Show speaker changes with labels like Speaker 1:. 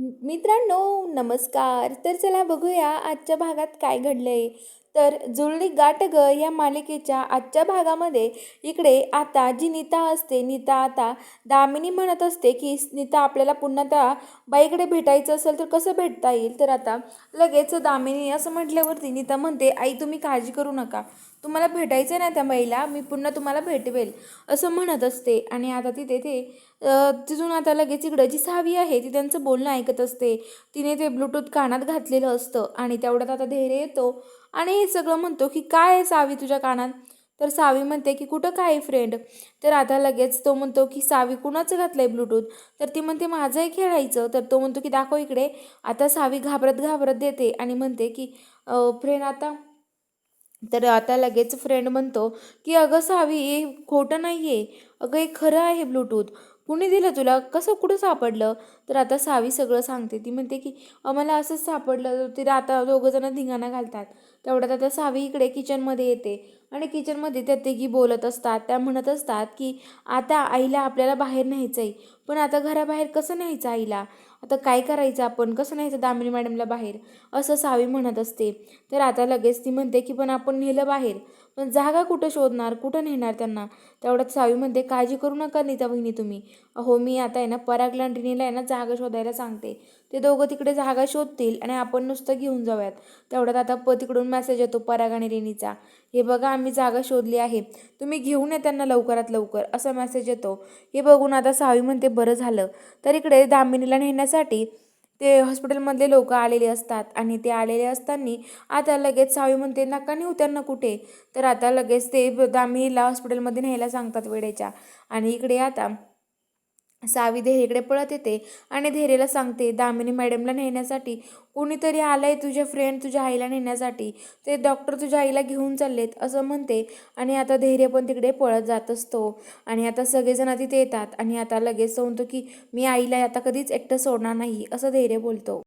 Speaker 1: मित्रांनो, नमस्कार. तर चला बघूया आजच्या भागात काय घडलंय. तर जुळली गाठ ग या मालिकेच्या आजच्या भागामध्ये इकडे आता जी नीता असते, नीता आता दामिनी म्हणत असते की नीता आपल्याला पुन्हा त्या बाईकडे भेटायचं असेल तर कसं भेटता येईल. तर आता लगेच दामिनी असं म्हटल्यावरती नीता म्हणते, आई तुम्ही काळजी करू नका, तुम्हाला भेटायचं ना त्या बाईला, मी पुन्हा तुम्हाला भेटवेल असं म्हणत असते. आणि आता तिथे ते तिथून आता लगेच इकडं जी सावी आहे ती त्यांचं बोलणं ऐकत असते. तिने ते ब्लूटूथ कानात घातलेलं असतं आणि तेवढ्यात आता धैर्य येतो आणि हे सगळं म्हणतो की काय आहे सावी तुझ्या कानात. तर सावी म्हणते की कुठं काय फ्रेंड. तर आता लगेच तो म्हणतो की सावी कुणाचं घातलंय ब्लूटूथ. तर ती म्हणते माझंही खेळायचं. तर तो म्हणतो की दाखव इकडे. आता सावी घाबरत घाबरत देते आणि म्हणते की फ्रेंड आता. तर आता लगेच फ्रेंड म्हणतो की अगं सावी हे खोटं नाही आहे, अगं हे खरं आहे ब्लूटूथ. कुणी दिलं तुला, कसं कुठं सापडलं. तर आता सावी सगळं सांगते. ती म्हणते की आम्हाला असंच सापडलं. ते आता दोघंजणं धिंगाणा घालतात. तेवढ्यात आता सावी इकडे किचनमध्ये येते आणि किचनमध्ये त्या तिघी बोलत असतात. त्या म्हणत असतात की आता आईला आपल्याला बाहेर न्यायचं आहे, पण आता घराबाहेर कसं न्यायचं आईला, आता काय करायचं आपण, कसं न्यायचं दामिनी मॅडमला बाहेर, असं सावी म्हणत असते. तर आता लगेच ती म्हणते की पण आपण नेलं बाहेर, पण जागा कुठं शोधणार, कुठं नेणार त्यांना. तेवढ्यात सावी म्हणते काळजी करू नका नीता बहिणी तुम्ही. अहो मी आता आहे ना परागला आणि रिनीला आहे ना जागा शोधायला सांगते. ते दोघं तिकडे जागा शोधतील आणि आपण नुसतं घेऊन जाऊयात. तेवढ्यात आता तिकडून मेसेज येतो पराग आणि रिनीचा. हे बघा आम्ही जागा शोधली आहे, तुम्ही घेऊन या त्यांना लवकरात लवकर, असा मेसेज येतो. हे बघून आता सावी म्हणते बरं झालं. तर इकडे दामिनीला नेण्यासाठी ते हॉस्पिटलमधले लोक आलेले असतात आणि ते आलेले असताना आता लगेच सावी म्हणते नका नेऊ त्यांना कुठे. तर आता लगेच ते दामिनीला हॉस्पिटलमध्ये न्यायला सांगतात वेळेच्या. आणि इकडे आता सावी धैर्यकडे पळत येते आणि धैर्यला सांगते दामिनी मॅडमला नेण्यासाठी कोणीतरी आलंय, तुझे फ्रेंड तुझ्या आईला नेण्यासाठी, ते डॉक्टर तुझ्या आईला घेऊन चाललेत असं म्हणते. आणि आता धैर्य पण तिकडे पळत जात असतो आणि आता सगळेजण तिथे येतात आणि आता लगेच म्हणतो की मी आईला आता कधीच एकटं सोडणार नाही असं धैर्य बोलतो.